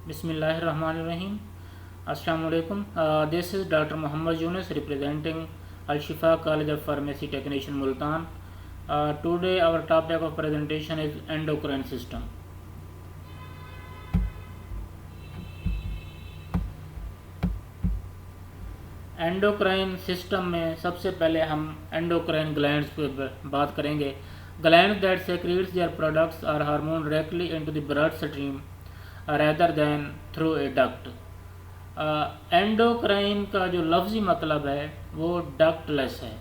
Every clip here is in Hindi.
Bismillahirrahmanirrahim. Assalamu alaikum. This is Dr. Muhammad Yunus representing Al Shifa College of Pharmacy Technician Multan. Today our topic of presentation is endocrine system. Endocrine system में सबसे पहले हम एंडोक्राइन ग्लैंड्स पर बात करेंगे. Glands that secretes their products are hormone directly into the blood stream rather than through a duct. Endocrine का जो लफ्ज़ी मतलब है वो डक्टलेस है.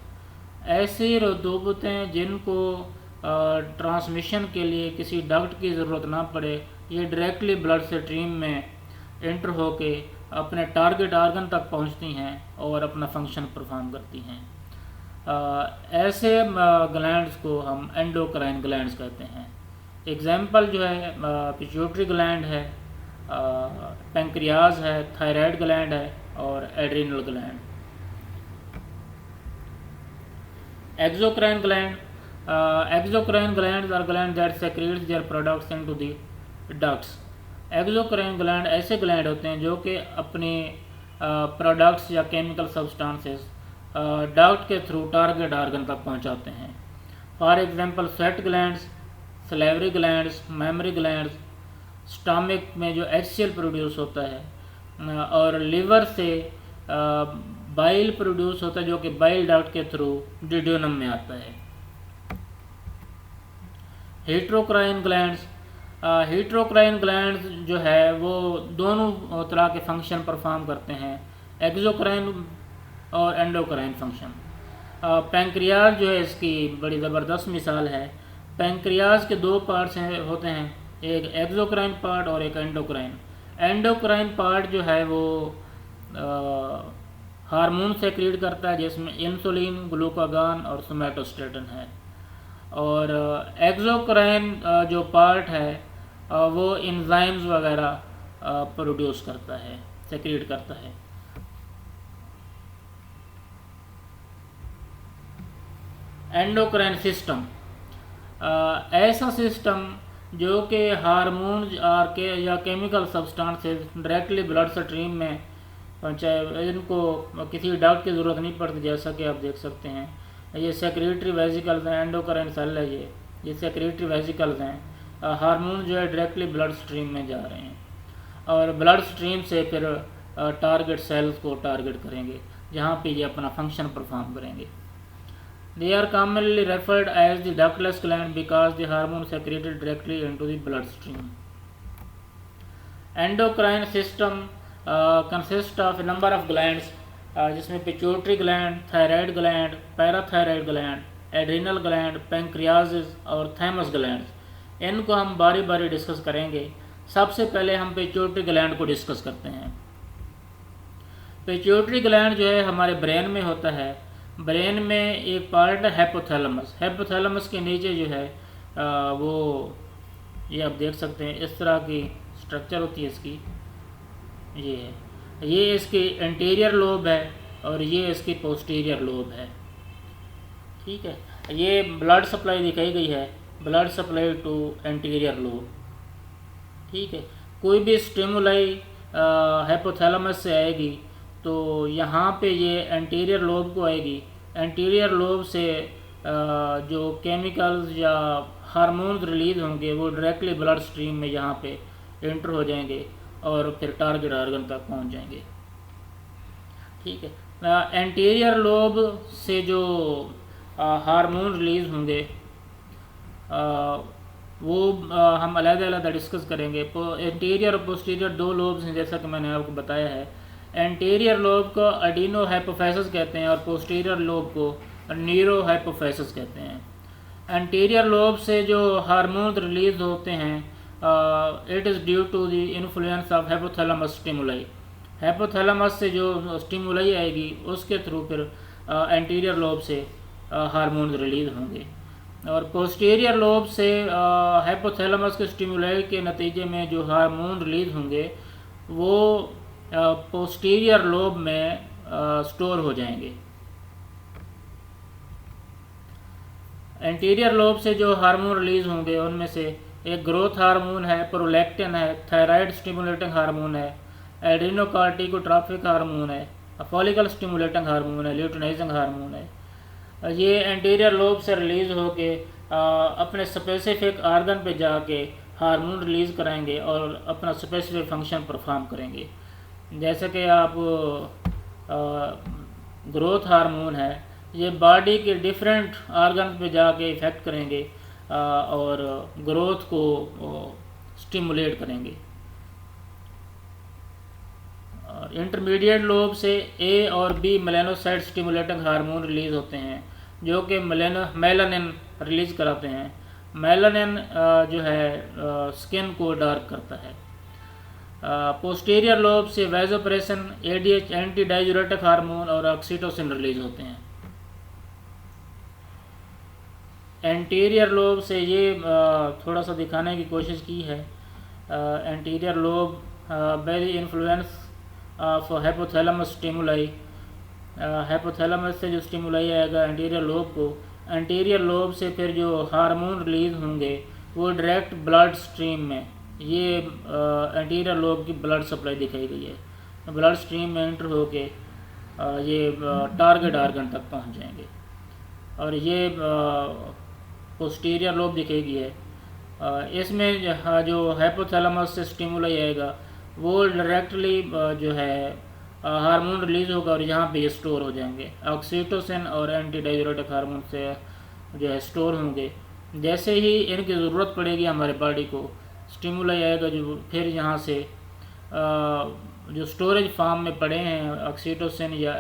ऐसी रतूबतें जिनको ट्रांसमिशन के लिए किसी डक्ट की ज़रूरत ना पड़े, ये डायरेक्टली ब्लड स्ट्रीम में एंटर होके अपने टारगेट आर्गन तक पहुंचती हैं और अपना फंक्शन परफॉर्म करती हैं. ऐसे ग्लैंड्स को हम एंडोक्राइन ग्लैंड्स कहते हैं. एग्जाम्पल जो है पिट्यूटरी ग्लैंड है, पेंक्रियाज है, थायराइड ग्लैंड है और adrenal gland. Exocrine gland. Exocrine glands are gland that secretes their products into the ducts. Exocrine gland ऐसे ग्लैंड होते हैं जो कि अपने प्रोडक्ट्स या केमिकल सब्सटेंसेस डक्ट के थ्रू टारगेट आर्गन तक पहुंचाते हैं. For example sweat glands, salivary glands, mammary glands. Stomach में जो HCl प्रोड्यूस होता है और लिवर से बाइल प्रोड्यूस होता है जो कि बाइल डक्ट के थ्रू डिड्यूनम में आता है. Heterocrine glands. हेट्रोक्राइन ग्लैंड्स जो है वो दोनों तरह के फंक्शन परफॉर्म करते हैं, एक्सोक्राइन और एंडोक्राइन फंक्शन. पेंक्रियाज जो है इसकी बड़ी ज़बरदस्त मिसाल है. पेंक्रियाज के दो पार्ट्स होते हैं, एक एक्सोक्राइन पार्ट और एक एंडोक्राइन. एंडोक्राइन पार्ट जो है वो हार्मोन सेक्रेट करता है जिसमें इंसुलिन, ग्लूकागॉन और सोमैटोस्टेटिन है. और एक्सोक्राइन जो पार्ट है वो एंजाइम्स वगैरह प्रोड्यूस करता है, सेक्रेट करता है. एंडोक्राइन सिस्टम ऐसा सिस्टम जो कि हार्मोन या chemical substances directly blood stream में पहुँचाए, इनको किसी डक्ट की ज़रूरत नहीं पड़ती. जैसा कि आप देख सकते हैं ये सेक्रेटरी वेसिकल्स हैं, एंडोक्राइन सेल है ये सेक्रेटरी वेसिकल्स हैं. हार्मोन जो है डायरेक्टली ब्लड स्ट्रीम में जा रहे हैं और ब्लड स्ट्रीम से फिर टारगेट सेल्स को टारगेट करेंगे जहाँ पे ये अपना फंक्शन परफॉर्म करेंगे. They are commonly referred as the ductless gland because the hormone secreted directly into the bloodstream. Endocrine system consists of a number of glands जिसमें pituitary gland, thyroid gland, parathyroid gland, adrenal gland, pancreas और थाइमस ग्लैंड. इनको हम बारी बारी डिस्कस करेंगे. सबसे पहले हम पिट्यूटरी ग्लैंड को डिस्कस करते हैं. पिट्यूटरी ग्लैंड जो है हमारे ब्रेन में होता है. ब्रेन में एक पार्ट है हाइपोथैलेमस. हाइपोथैलेमस के नीचे जो है वो ये आप देख सकते हैं इस तरह की स्ट्रक्चर होती है इसकी. ये इसकी एंटीरियर लोब है और ये इसकी पोस्टीरियर लोब है. ठीक है, ये ब्लड सप्लाई दिखाई गई है, blood supply to anterior lobe. ठीक है, कोई भी स्टिमुलाई हाइपोथैलेमस से आएगी तो यहाँ पे ये एंटीरियर लोब को आएगी. एंटीरियर लोब से जो केमिकल्स या हार्मोन्स रिलीज़ होंगे वो डायरेक्टली ब्लड स्ट्रीम में यहाँ पे एंटर हो जाएंगे और फिर टारगेट आर्गन तक पहुँच जाएंगे. ठीक है, एंटीरियर लोब से जो हार्मोन रिलीज़ होंगे वो हम अलग-अलग डिस्कस करेंगे. एंटीरियर और पोस्टीरियर दो लोब्स हैं जैसा कि मैंने आपको बताया है. एंटीरियर लोब को एडिनो हाइपोफाइसिस कहते हैं और पोस्टीरियर लोब को न्यूरो हाइपोफाइसिस कहते हैं. एंटीरियर लोब से जो हार्मोन रिलीज होते हैं it is due to the influence of hypothalamus stimuli. Hypothalamus से जो स्टिमुलाई आएगी उसके थ्रू फिर एंटीरियर लोब से हार्मोन रिलीज होंगे. और पोस्टीरियर लोब से हाइपोथैलेमस के स्टिमुलाई के नतीजे में जो हार्मोन रिलीज होंगे वो पोस्टीरियर लोब में स्टोर हो जाएंगे. एंटीरियर लोब से जो हार्मोन रिलीज होंगे उनमें से एक ग्रोथ हार्मोन है, प्रोलैक्टिन है, थायराइड स्टिमुलेटिंग हार्मोन है, एड्रीनोकार्टिकोट्रॉपिक हार्मोन है, फॉलिकल स्टिमुलेटिंग हार्मोन है, ल्यूटिनाइजिंग हार्मोन है। ये एंटीरियर लोब से रिलीज़ होके अपने स्पेसिफिक आर्गन पे जाके हार्मोन रिलीज़ कराएंगे और अपना स्पेसिफिक फंक्शन परफॉर्म करेंगे। जैसे कि आप ग्रोथ हार्मोन है, ये बॉडी के डिफरेंट आर्गन पे जाके इफ़ेक्ट करेंगे और ग्रोथ को स्टिमुलेट करेंगे। इंटरमीडिएट लोब से ए और B melanocyte stimulating hormone release होते हैं जो कि मेलानिन रिलीज़ कराते हैं। मेलानिन जो है स्किन को डार्क करता है। पोस्टीरियर लोब से vasopressin, ADH, anti diuretic hormone और ऑक्सीटोसिन रिलीज होते हैं। एंटीरियर लोब से ये थोड़ा सा दिखाने की कोशिश की है। Anterior lobe by the influence of hypothalamus stimuli, hypothalamus से जो स्टिमुलाई आएगा एंटीरियर लोब को, एंटीरियर लोब से फिर जो हार्मोन रिलीज होंगे वो डायरेक्ट ब्लड स्ट्रीम में, ये एंटीरियर लोब की ब्लड सप्लाई दिखाई गई है, ब्लड स्ट्रीम में एंटर होके ये टारगेट आर्गन तक पहुंच जाएंगे। और ये पोस्टीरियर लोब दिखाई गई है। इसमें जो हाइपोथैलेमस से स्टिमुलाई आएगा वो डायरेक्टली जो है हार्मोन रिलीज़ होगा और यहाँ पे ये स्टोर हो जाएंगे। ऑक्सीटोसिन और एंटी डाययूरेटिक हार्मोन से जो है स्टोर होंगे। जैसे ही इनकी ज़रूरत पड़ेगी हमारे बॉडी को, स्टिमुलाई आएगा जो फिर यहाँ से जो स्टोरेज फार्म में पड़े हैं ऑक्सीटोसिन या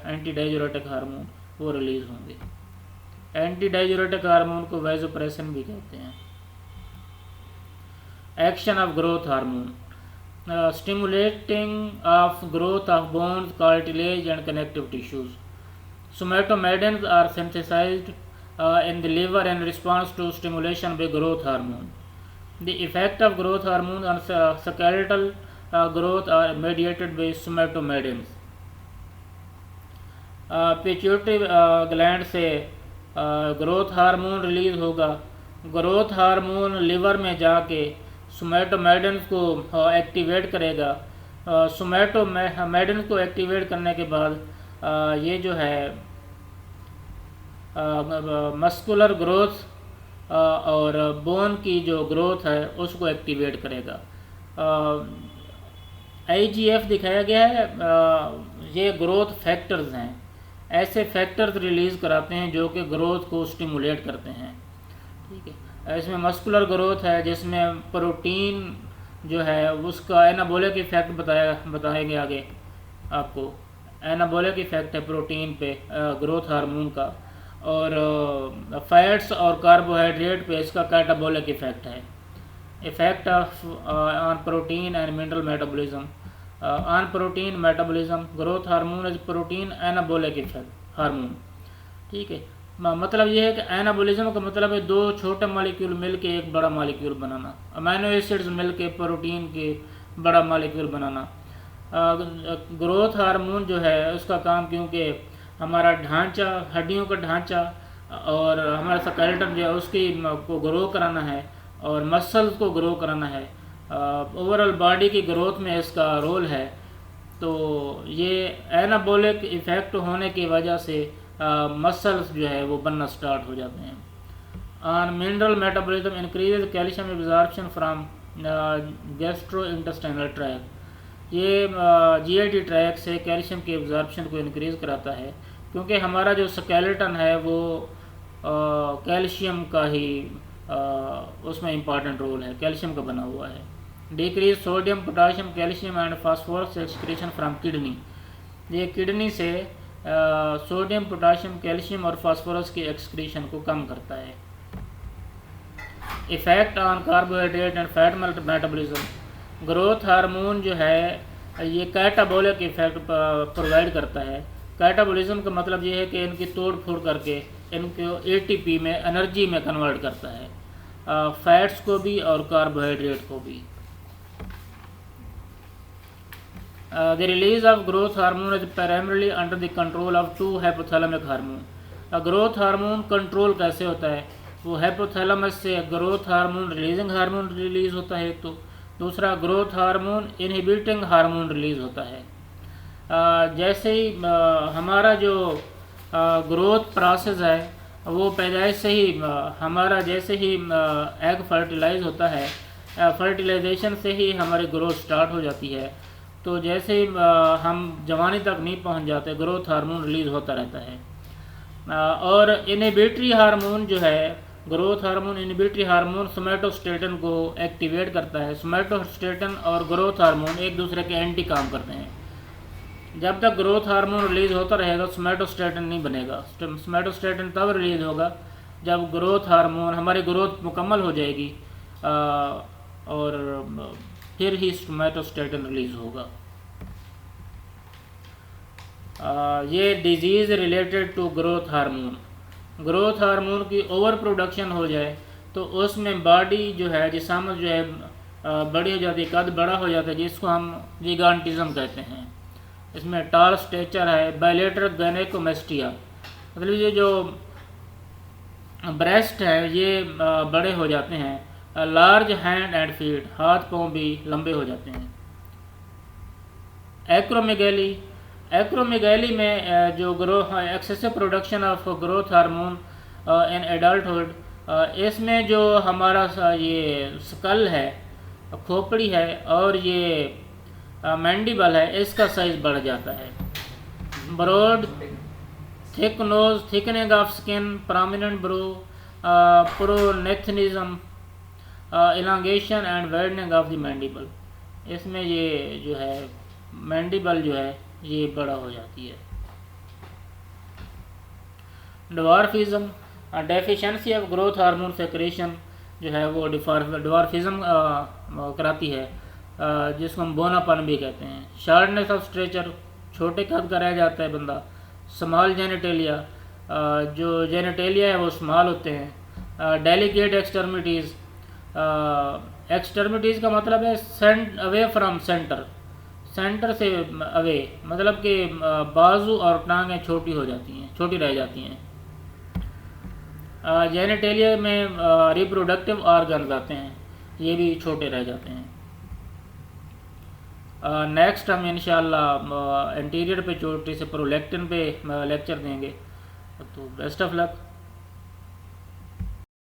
एंटी डाययूरेटिक हार्मोन वो रिलीज़ होंगे। एंटी डाययूरेटिक हार्मोन को वैसोप्रेसिन भी कहते हैं। Action of growth hormone, stimulating of growth of bones, cartilage and connective tissues. Somatomedins are synthesized in the liver in response to stimulation by growth hormone. The effect of growth hormone on skeletal growth are mediated by somatomedins. Pituitary gland से ग्रोथ हार्मोन रिलीज़ होगा। ग्रोथ हार्मोन लिवर में जाके सोमैटोमेडिन्स को एक्टिवेट करेगा। सोमैटोमेडिन्स को एक्टिवेट करने के बाद ये जो है मस्कुलर ग्रोथ और बोन की जो ग्रोथ है उसको एक्टिवेट करेगा। IGF दिखाया गया है, ये ग्रोथ फैक्टर्स हैं, ऐसे फैक्टर्स रिलीज़ कराते हैं जो कि ग्रोथ को स्टिमुलेट करते हैं। ठीक है, इसमें मस्कुलर ग्रोथ है जिसमें प्रोटीन जो है उसका एनाबॉलिक इफेक्ट बताएंगे आगे आपको। एनाबॉलिक इफेक्ट है प्रोटीन पे ग्रोथ हार्मोन का, और फैट्स और कार्बोहाइड्रेट पे इसका कैटाबॉलिक इफेक्ट है। Effect of on protein and mineral metabolism. On protein metabolism, growth hormone is protein anabolic effect hormone. ठीक है, मतलब ये है कि एनाबॉलिज्म का मतलब है दो छोटे मॉलिक्यूल मिलके एक बड़ा मॉलिक्यूल बनाना, अमीनो एसिड्स मिलके प्रोटीन के बड़ा मॉलिक्यूल बनाना। ग्रोथ हार्मोन जो है उसका काम, क्योंकि हमारा ढांचा, हड्डियों का ढांचा और हमारा स्केलेटन जो है उसकी को ग्रो कराना है और मसल्स को ग्रो कराना है, ओवरऑल बॉडी की ग्रोथ में इसका रोल है। तो ये एनाबॉलिक इफ़ेक्ट होने की वजह से मसल्स जो है वो बनना स्टार्ट हो जाते हैं। On mineral metabolism increase calcium absorption from gastro intestinal tract. ये GIT ट्रैक से कैल्शियम की एब्जॉर्प्शन को इंक्रीज़ कराता है, क्योंकि हमारा जो स्केलेटन है वो कैल्शियम का ही उसमें इम्पॉर्टेंट रोल है, कैल्शियम का बना हुआ है। Decrease sodium, potassium, calcium and phosphorus excretion from kidney. ये किडनी से सोडियम, पोटाशियम, कैल्शियम और फास्फोरस की एक्सक्रीशन को कम करता है। Effect on carbohydrate and fat metabolism. Growth hormone जो है ये कैटाबॉलिक इफेक्ट प्रोवाइड करता है। कैटाबॉलिज्म का मतलब ये है कि इनकी तोड़ फोड़ करके इनको ATP में, एनर्जी में कन्वर्ट करता है, फैट्स को भी और कार्बोहाइड्रेट को भी। The release of growth hormone is primarily under the control of two hypothalamic hormone। Growth hormone control कैसे होता है? वो हाइपोथैलेमस से growth hormone releasing hormone release होता है एक, तो दूसरा growth hormone inhibiting hormone release होता है। जैसे ही हमारा जो ग्रोथ प्रोसेस है वो पैदाइश से ही हमारा जैसे ही एग फर्टिलाइज होता है, फर्टिलाइजेशन से ही हमारी ग्रोथ स्टार्ट हो जाती है। तो जैसे ही हम जवानी तक नहीं पहुंच जाते, ग्रोथ हार्मोन रिलीज़ होता रहता है। और इनहिबिटरी हार्मोन जो है, growth hormone inhibitory hormone somatostatin को एक्टिवेट करता है। सोमैटोस्टेटिन और ग्रोथ हार्मोन एक दूसरे के एंटी काम करते हैं। जब तक ग्रोथ हार्मोन रिलीज़ होता रहेगा सोमैटोस्टेटिन नहीं बनेगा। सोमैटोस्टेटिन तब रिलीज़ होगा जब ग्रोथ हार्मोन, हमारी ग्रोथ मुकम्मल हो जाएगी और फिर ही सोमैटोस्टेटिन रिलीज़ होगा। ये disease related to growth hormone. Growth hormone की ओवर प्रोडक्शन हो जाए तो उसमें बॉडी जो है, जिस्म जो है बड़ी हो जाती है, कद बड़ा हो जाता है, जिसको हम जिगांटिज्म कहते हैं। इसमें टाल स्टेचर है, बायलेटरल गायनेकोमेस्टिया, मतलब ये जो ब्रेस्ट है ये बड़े हो जाते हैं। लार्ज हैंड एंड फीट, हाथ पाँव भी लंबे हो जाते हैं। एक्रोमेगैली, एक्रोमेगैली में जो excessive production of growth hormone in adulthood, इसमें जो हमारा ये स्कल है, खोपड़ी है और ये मैंडिबल है, इसका साइज बढ़ जाता है। Broad thick nose, thickening of skin, prominent brow, prognathism, elongation and widening of the mandible. इसमें ये जो है मैंडिबल जो है ये बड़ा हो जाती है। Dwarfism, deficiency of growth hormone secretion जो है वो ड्वार्फिज्म कराती है, जिसको हम बोनापन भी कहते हैं। शार्टनेस ऑफ स्ट्रेचर, छोटे कद का रह जाता है बंदा। स्मॉल जेनेटेलिया, जो जेनेटेलिया है वो स्मॉल होते हैं। डेलिकेट एक्सट्रमिटीज़, एक्सट्रमिटीज़ का मतलब है अवे फ्रॉम सेंटर, सेंटर से अवे, मतलब कि बाजू और टांगें छोटी हो जाती हैं, छोटी रह जाती हैं। जेनेटेलिया में रिप्रोडक्टिव ऑर्गन्स आते हैं, ये भी छोटे रह जाते हैं। नेक्स्ट हम इंशाल्लाह एंटीरियर पे चोटी से प्रोलैक्टिन पे लेक्चर देंगे। तो बेस्ट ऑफ लक।